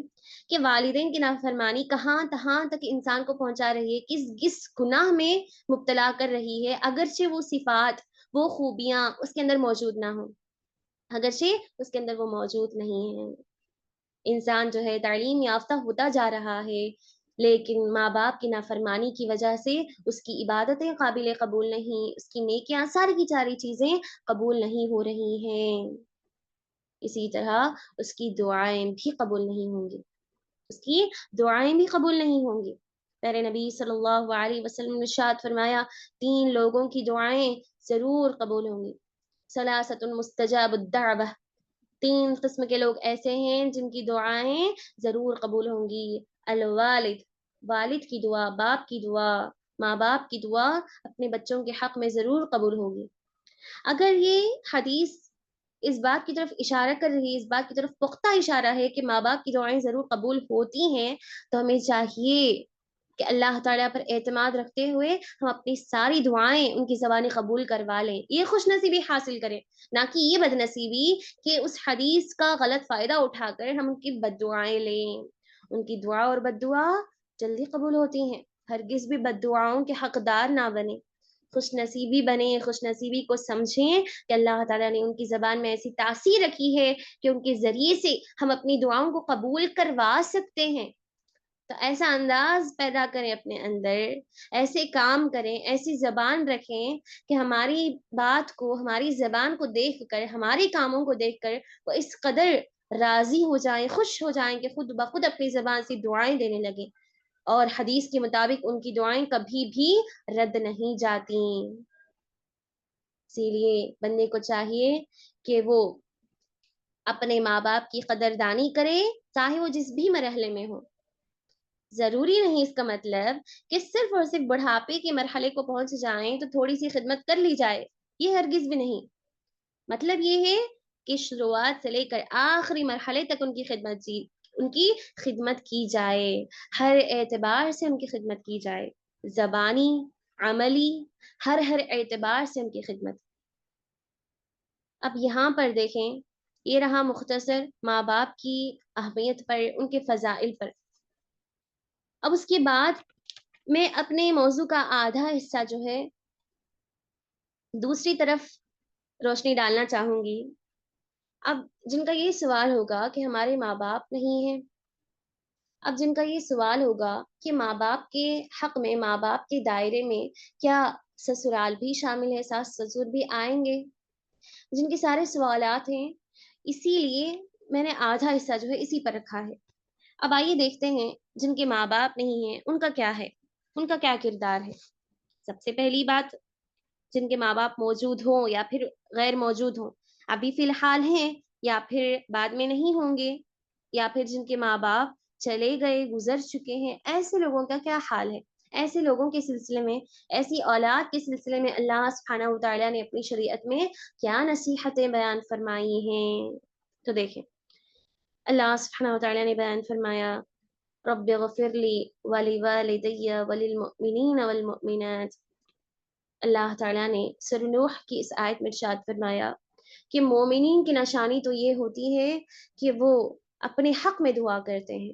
کہ والدین کی نافرمانی کہاں تہاں تک انسان کو پہنچا رہی ہے، کس کس گناہ میں مبتلا کر رہی ہے، اگرچہ وہ صفات، وہ خوبیاں اس کے اندر موجود نہ ہوں، اگرچہ اس کے اندر وہ موجود نہیں ہیں۔ انسان جو ہے تعلیم یافتہ ہوتا جا رہا ہے، لیکن ماں باپ کی نافرمانی کی وجہ سے اس کی عبادتیں قابل قبول نہیں، اس کی نیکیاں، ساری کی ساری چیزیں قبول نہیں ہو رہی ہیں، اسی طرح اس کی دعائیں بھی قبول نہیں ہوں گی، اس کی دعائیں بھی قبول نہیں ہوں گی۔ پیارے نبی صلی اللہ علیہ وسلم نے ارشاد فرمایا، 3 لوگوں کی دعائیں ضرور قبول ہوں گی۔ ثلاثۃ مستجاب الدعوہ، 3 قسم کے لوگ ایسے ہیں جن کی دعائیں ضرور قبول ہوں گی۔ الوالد، والد کی دعا، باپ کی دعا، ماں باپ کی دعا اپنے بچوں کے حق میں ضرور قبول ہوگی۔ اگر یہ حدیث اس بات کی طرف اشارہ کر رہی ہے، اس بات کی طرف پختہ اشارہ ہے کہ ماں باپ کی دعائیں ضرور قبول ہوتی ہیں، تو ہمیں چاہیے کہ اللہ تعالیٰ پر اعتماد رکھتے ہوئے ہم اپنی ساری دعائیں ان کی زبانی قبول کروا لیں، یہ خوش نصیبی حاصل کریں، نہ کہ یہ بد نصیبی کہ اس حدیث کا غلط فائدہ اٹھا کر ہم ان کی بد دعائیں لیں۔ ان کی دعا اور بد دعا جلدی قبول ہوتی ہیں، ہرگز بھی بد دعاؤں کے حقدار نہ بنیں، خوش نصیبی بنیں، خوش نصیبی کو سمجھیں کہ اللہ تعالیٰ نے ان کی زبان میں ایسی تاثیر رکھی ہے کہ ان کے ذریعے سے ہم اپنی دعاؤں کو قبول کروا سکتے ہیں۔ تو ایسا انداز پیدا کریں اپنے اندر، ایسے کام کریں، ایسی زبان رکھیں کہ ہماری بات کو، ہماری زبان کو دیکھ کر، ہمارے کاموں کو دیکھ کر وہ اس قدر راضی ہو جائیں، خوش ہو جائیں کہ خود بخود اپنی زبان سے دعائیں دینے لگیں، اور حدیث کے مطابق ان کی دعائیں کبھی بھی رد نہیں جاتی۔ اسی لیے بندے کو چاہیے کہ وہ اپنے ماں باپ کی قدردانی کرے، چاہے وہ جس بھی مرحلے میں ہو۔ ضروری نہیں اس کا مطلب کہ صرف اور صرف بڑھاپے کے مرحلے کو پہنچ جائیں تو تھوڑی سی خدمت کر لی جائے، یہ ہرگز بھی نہیں۔ مطلب یہ ہے کہ شروعات سے لے کر آخری مرحلے تک ان کی خدمت کی جائے، ہر اعتبار سے ان کی خدمت کی جائے، زبانی، عملی، ہر اعتبار سے ان کی خدمت۔ اب یہاں پر دیکھیں، یہ رہا مختصر ماں باپ کی اہمیت پر، ان کے فضائل پر۔ اب اس کے بعد میں اپنے موضوع کا آدھا حصہ جو ہے دوسری طرف روشنی ڈالنا چاہوں گی۔ اب جن کا یہ سوال ہوگا کہ ہمارے ماں باپ نہیں ہیں، اب جن کا یہ سوال ہوگا کہ ماں باپ کے حق میں، ماں باپ کے دائرے میں کیا سسرال بھی شامل ہے، ساس سسر بھی آئیں گے، جن کے سارے سوالات ہیں، اسی لیے میں نے آدھا حصہ جو ہے اسی پر رکھا ہے۔ اب آئیے دیکھتے ہیں جن کے ماں باپ نہیں ہیں ان کا کیا ہے، ان کا کیا کردار ہے۔ سب سے پہلی بات، جن کے ماں باپ موجود ہوں یا پھر غیر موجود ہوں، ابھی فی الحال ہیں یا پھر بعد میں نہیں ہوں گے، یا پھر جن کے ماں باپ چلے گئے، گزر چکے ہیں، ایسے لوگوں کا کیا حال ہے۔ ایسے لوگوں کے سلسلے میں، ایسی اولاد کے سلسلے میں اللہ سبحانہ وتعالیٰ نے اپنی شریعت میں کیا نصیحتیں بیان فرمائی ہیں، تو دیکھیں اللہ سبحانہ وتعالیٰ نے بیان فرمایا، رب اغفر لی ولوالدی وللمؤمنین والمؤمنات۔ اللہ تعالیٰ نے سورہ نوح کی اس آیت میں ارشاد فرمایا کہ مومنین کی نشانی تو یہ ہوتی ہے کہ وہ اپنے حق میں دعا کرتے ہیں،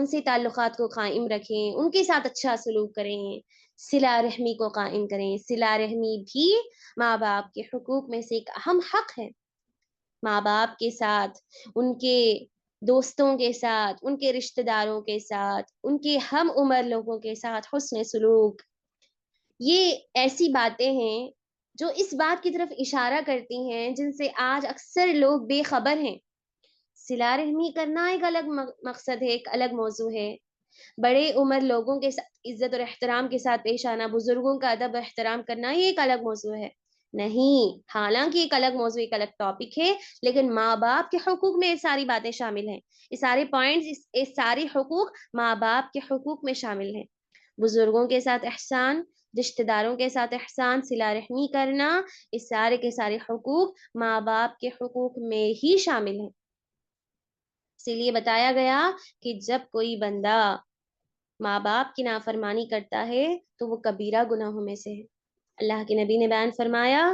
ان سے تعلقات کو قائم رکھیں، ان کے ساتھ اچھا سلوک کریں، صلہ رحمی کو قائم کریں۔ صلہ رحمی بھی ماں باپ کے حقوق میں سے ایک اہم حق ہے۔ ماں باپ کے ساتھ، ان کے دوستوں کے ساتھ، ان کے رشتہ داروں کے ساتھ، ان کے ہم عمر لوگوں کے ساتھ حسن سلوک، یہ ایسی باتیں ہیں جو اس بات کی طرف اشارہ کرتی ہیں جن سے آج اکثر لوگ بے خبر ہیں۔ صلہ رحمی کرنا ایک الگ مقصد ہے، ایک الگ موضوع ہے۔ بڑے عمر لوگوں کے ساتھ عزت اور احترام کے ساتھ پیش آنا، بزرگوں کا ادب و احترام کرنا، یہ ایک الگ موضوع ہے۔ نہیں، حالانکہ ایک الگ موضوع، ایک الگ ٹاپک ہے، لیکن ماں باپ کے حقوق میں یہ ساری باتیں شامل ہیں۔ یہ سارے پوائنٹس، یہ سارے حقوق ماں باپ کے حقوق میں شامل ہیں۔ بزرگوں کے ساتھ احسان، رشتہ داروں کے ساتھ احسان، صلہ رحمی کرنا، اس سارے کے سارے حقوق ماں باپ کے حقوق میں ہی شامل ہیں۔ اسی لیے بتایا گیا کہ جب کوئی بندہ ماں باپ کی نافرمانی کرتا ہے تو وہ کبیرہ گناہوں میں سے ہے۔ اللہ کے نبی نے بیان فرمایا،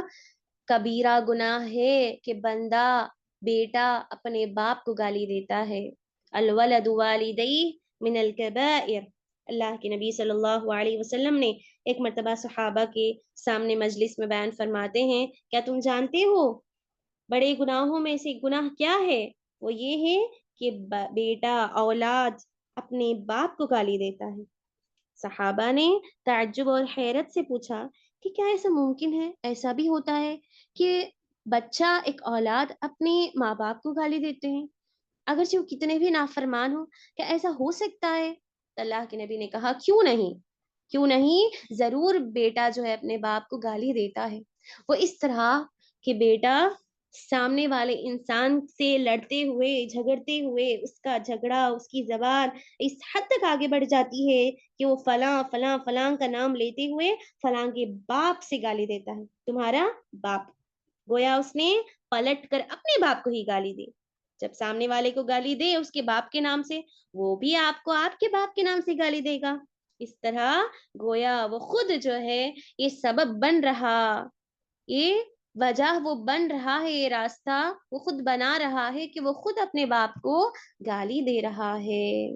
کبیرہ گناہ ہے کہ بندہ، بیٹا اپنے باپ کو گالی دیتا ہے۔ الولد والدیہ من الکبائر۔ اللہ کے نبی صلی اللہ علیہ وسلم نے ایک مرتبہ صحابہ کے سامنے مجلس میں بیان فرماتے ہیں، کیا تم جانتے ہو بڑے گناہوں میں سے گناہ کیا ہے؟ وہ یہ ہے کہ بیٹا، اولاد اپنے باپ کو گالی دیتا ہے۔ صحابہ نے تعجب اور حیرت سے پوچھا کہ کیا ایسا ممکن ہے، ایسا بھی ہوتا ہے کہ بچہ، ایک اولاد اپنے ماں باپ کو گالی دیتے ہیں اگرچہ وہ کتنے بھی نافرمان ہوں؟ کیا ایسا ہو سکتا ہے؟ تو اللہ کے نبی نے کہا، کیوں نہیں، کیوں نہیں، ضرور بیٹا جو ہے اپنے باپ کو گالی دیتا ہے۔ وہ اس طرح کہ بیٹا سامنے والے انسان سے لڑتے ہوئے، جھگڑتے ہوئے، اس کا جھگڑا، اس کی زبان اس حد تک آگے بڑھ جاتی ہے کہ وہ فلاں فلاں فلاں کا نام لیتے ہوئے فلاں کے باپ سے گالی دیتا ہے، تمہارا باپ۔ گویا اس نے پلٹ کر اپنے باپ کو ہی گالی دی۔ جب سامنے والے کو گالی دے اس کے باپ کے نام سے، وہ بھی آپ کو آپ کے باپ کے نام سے گالی دے گا۔ اس طرح گویا وہ خود جو ہے یہ سبب بن رہا، یہ وجہ وہ بن رہا ہے، یہ راستہ وہ خود بنا رہا ہے کہ وہ خود اپنے باپ کو گالی دے رہا ہے۔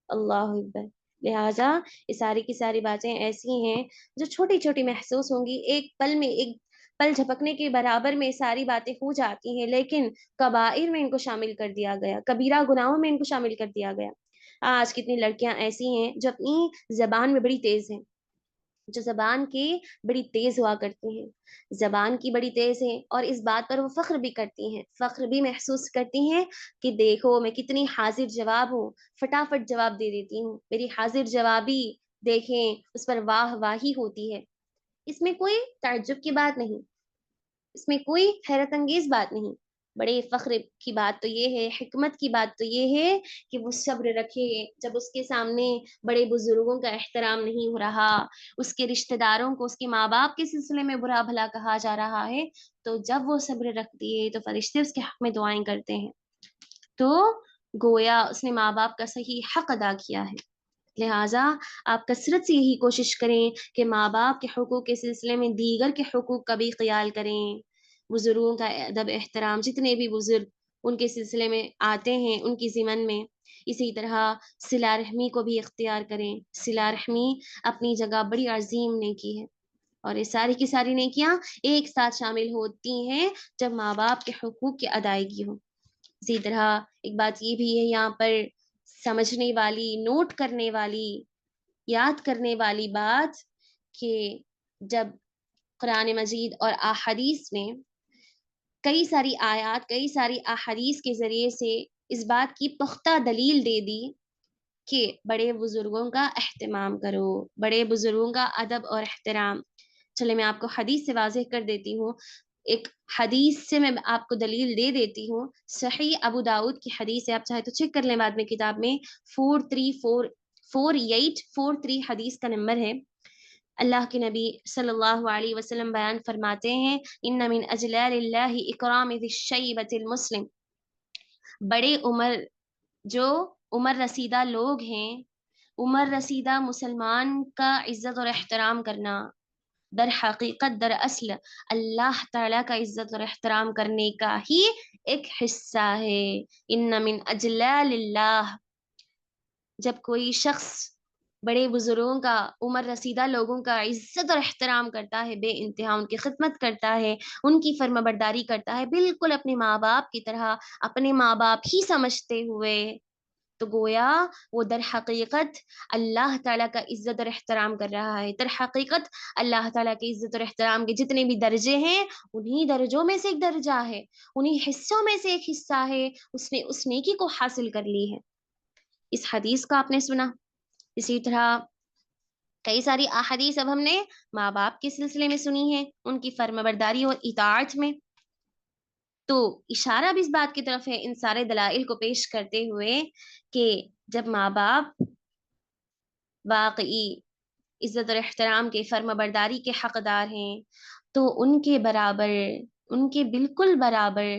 اللہ اکبر۔ لہٰذا یہ ساری کی ساری باتیں ایسی ہیں جو چھوٹی چھوٹی محسوس ہوں گی، ایک پل میں، ایک پل جھپکنے کے برابر میں ساری باتیں ہو جاتی ہیں، لیکن کبائر میں ان کو شامل کر دیا گیا، کبیرہ گناہوں میں ان کو شامل کر دیا گیا۔ آج کتنی لڑکیاں ایسی ہیں جو اپنی زبان میں بڑی تیز ہیں، جو زبان کی بڑی تیز ہوا کرتی ہیں، زبان کی بڑی تیز ہے، اور اس بات پر وہ فخر بھی کرتی ہیں، فخر بھی محسوس کرتی ہیں کہ دیکھو میں کتنی حاضر جواب ہوں، فٹافٹ جواب دے دیتی ہوں، میری حاضر جوابی دیکھیں، اس پر واہ واہی ہوتی ہے۔ اس میں کوئی تعجب کی بات نہیں، اس میں کوئی حیرت انگیز بات نہیں۔ بڑے فخر کی بات تو یہ ہے، حکمت کی بات تو یہ ہے کہ وہ صبر رکھے جب اس کے سامنے بڑے بزرگوں کا احترام نہیں ہو رہا، اس کے رشتہ داروں کو اس کے ماں باپ کے سلسلے میں برا بھلا کہا جا رہا ہے، تو جب وہ صبر رکھتی ہے تو فرشتے اس کے حق میں دعائیں کرتے ہیں، تو گویا اس نے ماں باپ کا صحیح حق ادا کیا ہے۔ لہٰذا آپ کثرت سے یہی کوشش کریں کہ ماں باپ کے حقوق کے سلسلے میں دیگر کے حقوق کا بھی خیال کریں، بزرگوں کا ادب احترام، جتنے بھی بزرگ ان کے سلسلے میں آتے ہیں ان کی ضمن میں، اسی طرح صلہ رحمی کو بھی اختیار کریں۔ صلہ رحمی اپنی جگہ بڑی عظیم نیکی ہے، اور یہ ساری کی ساری نیکیاں ایک ساتھ شامل ہوتی ہیں جب ماں باپ کے حقوق کی ادائیگی ہو۔ اسی طرح ایک بات یہ بھی ہے یہاں پر سمجھنے والی، نوٹ کرنے والی، یاد کرنے والی بات، کہ جب قرآن مجید اور احادیث نے کئی ساری آیات، کئی ساری احادیث کے ذریعے سے اس بات کی پختہ دلیل دے دی کہ بڑے بزرگوں کا اہتمام کرو، بڑے بزرگوں کا ادب اور احترام۔ چلے میں آپ کو حدیث سے واضح کر دیتی ہوں، ایک حدیث سے میں آپ کو دلیل دے دیتی ہوں۔ صحیح ابو داؤد کی حدیث ہے، آپ چاہے تو چیک کر لیں بعد میں کتاب میں، 4843 حدیث کا نمبر ہے۔ اللہ کے نبی صلی اللہ علیہ وسلم بیان فرماتے ہیں، ان من اجلال اللہ اکرام ذی الشیبۃ المسلم، بڑے عمر، جو عمر رسیدہ لوگ ہیں، عمر رسیدہ مسلمان کا عزت اور احترام کرنا، در حقیقت، در اصل اللہ تعالیٰ کا عزت اور احترام کرنے کا ہی ایک حصہ ہے۔ ان من اجلال اللہ، جب کوئی شخص بڑے بزرگوں کا، عمر رسیدہ لوگوں کا عزت اور احترام کرتا ہے، بے انتہا ان کی خدمت کرتا ہے، ان کی فرما برداری کرتا ہے، بالکل اپنے ماں باپ کی طرح اپنے ماں باپ ہی سمجھتے ہوئے، تو گویا وہ در حقیقت اللہ تعالیٰ کا عزت اور احترام کر رہا ہے۔ در حقیقت اللہ تعالیٰ کے عزت اور احترام کے جتنے بھی درجے ہیں، انہی درجوں میں سے ایک درجہ ہے، انہی حصوں میں سے ایک حصہ ہے، اس نے اس نیکی کو حاصل کر لی ہے۔ اس حدیث کو آپ نے سنا، اسی طرح کئی ساری احادیث اب ہم نے ماں باپ کے سلسلے میں سنی ہے، ان کی فرما برداری اور اطاعت میں، تو اشارہ بھی اس بات کی طرف ہے ان سارے دلائل کو پیش کرتے ہوئے کہ جب ماں باپ واقعی عزت اور احترام کے، فرما برداری کے حقدار ہیں، تو ان کے برابر، ان کے بالکل برابر،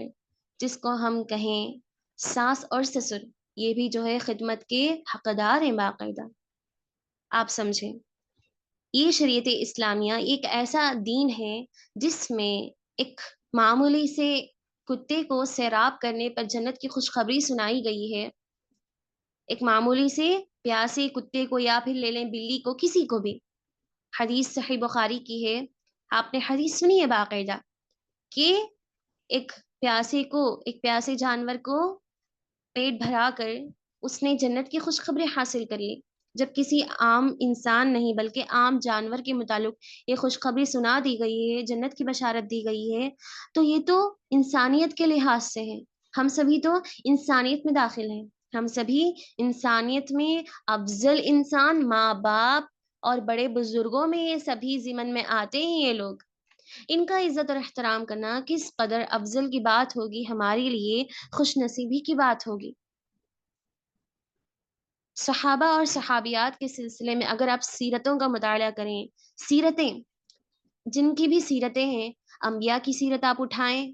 جس کو ہم کہیں ساس اور سسر، یہ بھی جو ہے خدمت کے حقدار ہیں باقاعدہ۔ آپ سمجھیں، یہ شریعت اسلامیہ ایک ایسا دین ہے جس میں ایک معمولی سے کتے کو سیراب کرنے پر جنت کی خوشخبری سنائی گئی ہے، ایک معمولی سے پیاسے کتے کو، یا پھر لے لیں بلی کو، کسی کو بھی، حدیث صحیح بخاری کی ہے، آپ نے حدیث سنی ہے باقاعدہ، کہ ایک پیاسے کو، ایک پیاسے جانور کو پیٹ بھرا کر اس نے جنت کی خوشخبری حاصل کر لی، جب کسی عام انسان نہیں بلکہ عام جانور کے متعلق یہ خوشخبری سنا دی گئی ہے، جنت کی بشارت دی گئی ہے، تو یہ تو انسانیت کے لحاظ سے ہے، ہم سبھی تو انسانیت میں داخل ہیں، ہم سبھی انسانیت میں افضل انسان ماں باپ اور بڑے بزرگوں میں یہ سبھی ضمن میں آتے ہیں، یہ لوگ، ان کا عزت اور احترام کرنا کس قدر افضل کی بات ہوگی، ہمارے لیے خوش نصیبی کی بات ہوگی۔ صحابہ اور صحابیات کے سلسلے میں اگر آپ سیرتوں کا مطالعہ کریں، سیرتیں، جن کی بھی سیرتیں ہیں، انبیاء کی سیرت آپ اٹھائیں،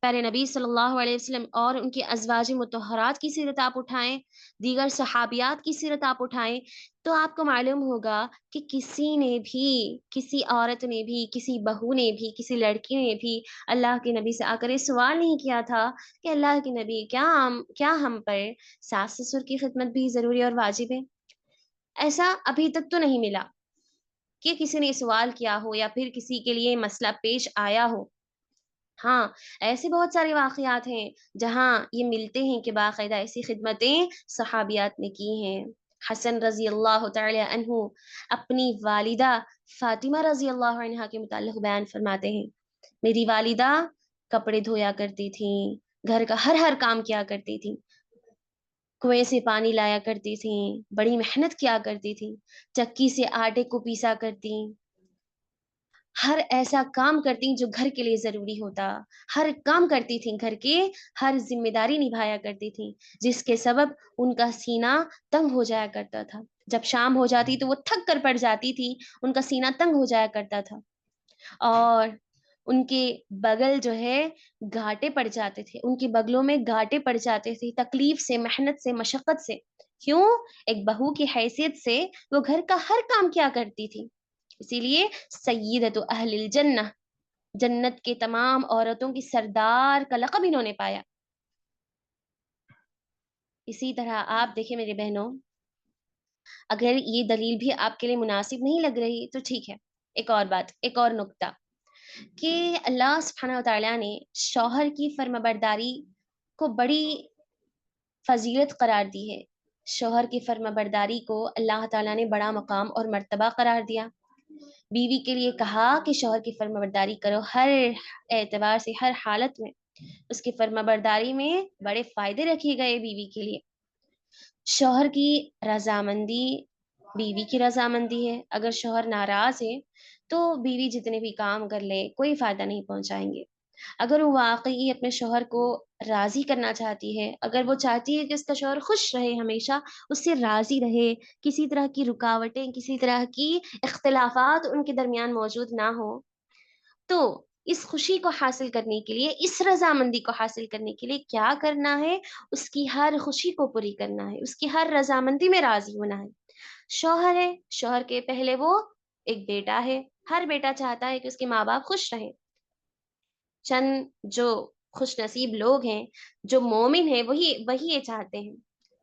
پیارے نبی صلی اللہ علیہ وسلم اور ان کی ازواج مطہرات کی سیرت آپ اٹھائیں، دیگر صحابیات کی سیرت آپ اٹھائیں، تو آپ کو معلوم ہوگا کہ کسی نے بھی، کسی عورت نے بھی، کسی بہو نے بھی، کسی لڑکی نے بھی اللہ کے نبی سے آ کر یہ سوال نہیں کیا تھا کہ اللہ کے نبی، کیا ہم پر ساس سسر کی خدمت بھی ضروری اور واجب ہے؟ ایسا ابھی تک تو نہیں ملا کہ کسی نے سوال کیا ہو یا پھر کسی کے لیے مسئلہ پیش آیا ہو۔ ہاں، ایسے بہت سارے واقعات ہیں جہاں یہ ملتے ہیں کہ باقاعدہ ایسی خدمتیں صحابیات نے کی ہیں۔ حسن رضی اللہ تعالی عنہ اپنی والدہ فاطمہ رضی اللہ عنہا کے متعلق بیان فرماتے ہیں، میری والدہ کپڑے دھویا کرتی تھیں، گھر کا ہر کام کیا کرتی تھیں، کنویں سے پانی لایا کرتی تھیں، بڑی محنت کیا کرتی تھیں، چکی سے آٹے کو پیسا کرتی، ہر ایسا کام کرتی جو گھر کے لیے ضروری ہوتا، ہر کام کرتی تھیں، گھر کے ہر ذمہ داری نبھایا کرتی تھیں، جس کے سبب ان کا سینہ تنگ ہو جایا کرتا تھا، جب شام ہو جاتی تو وہ تھک کر پڑ جاتی تھی، ان کا سینہ تنگ ہو جایا کرتا تھا، اور ان کے بغل جو ہے گھاٹے پڑ جاتے تھے، ان کے بغلوں میں گھاٹے پڑ جاتے تھے، تکلیف سے، محنت سے، مشقت سے، کیوں؟ ایک بہو کی حیثیت سے وہ گھر کا ہر کام کیا کرتی تھی، اسی لیے سیدۃ اہل الجنہ، جنت کے تمام عورتوں کی سردار کا لقب انہوں نے پایا۔ اسی طرح آپ دیکھیں میری بہنوں، اگر یہ دلیل بھی آپ کے لیے مناسب نہیں لگ رہی تو ٹھیک ہے، ایک اور بات، ایک اور نقطہ، کہ اللہ سبحانہ وتعالیٰ نے شوہر کی فرما برداری کو بڑی فضیلت قرار دی ہے، شوہر کی فرما برداری کو اللہ تعالیٰ نے بڑا مقام اور مرتبہ قرار دیا، بیوی کے لیے کہا کہ شوہر کی فرما برداری کرو، ہر اعتبار سے، ہر حالت میں اس کی فرما برداری میں بڑے فائدے رکھے گئے بیوی کے لیے۔ شوہر کی رضامندی بیوی کی رضامندی ہے، اگر شوہر ناراض ہے تو بیوی جتنے بھی کام کر لے کوئی فائدہ نہیں پہنچائیں گے، اگر وہ واقعی اپنے شوہر کو راضی کرنا چاہتی ہے، اگر وہ چاہتی ہے کہ اس کا شوہر خوش رہے، ہمیشہ اس سے راضی رہے، کسی طرح کی رکاوٹیں، کسی طرح کی اختلافات ان کے درمیان موجود نہ ہو، تو اس خوشی کو حاصل کرنے کے لیے، اس رضامندی کو حاصل کرنے کے لیے کیا کرنا ہے؟ اس کی ہر خوشی کو پوری کرنا ہے، اس کی ہر رضامندی میں راضی ہونا ہے۔ شوہر ہے، شوہر کے پہلے وہ ایک بیٹا ہے، ہر بیٹا چاہتا ہے کہ اس کے ماں باپ خوش رہیں، چند جو خوش نصیب لوگ ہیں، جو مومن ہیں، وہی یہ چاہتے ہیں،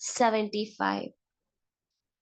75।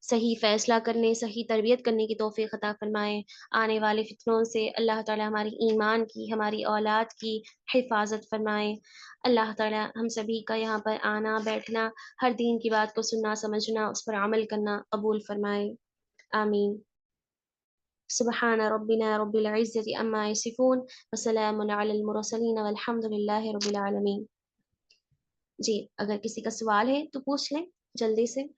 صحیح فیصلہ کرنے، صحیح تربیت کرنے کی توفیق عطا فرمائے۔ آنے والے فتنوں سے اللہ تعالی ہماری ایمان کی، ہماری اولاد کی حفاظت فرمائے۔ اللہ تعالی ہم سبھی کا یہاں پر آنا بیٹھنا، ہر دین کی بات کو سننا سمجھنا، اس پر عمل کرنا قبول فرمائے، آمین۔ سبحان ربنا رب العزة عما يصفون وسلام على المرسلين والحمد لله رب العالمین۔ جی اگر کسی کا سوال ہے تو پوچھ لیں جلدی سے۔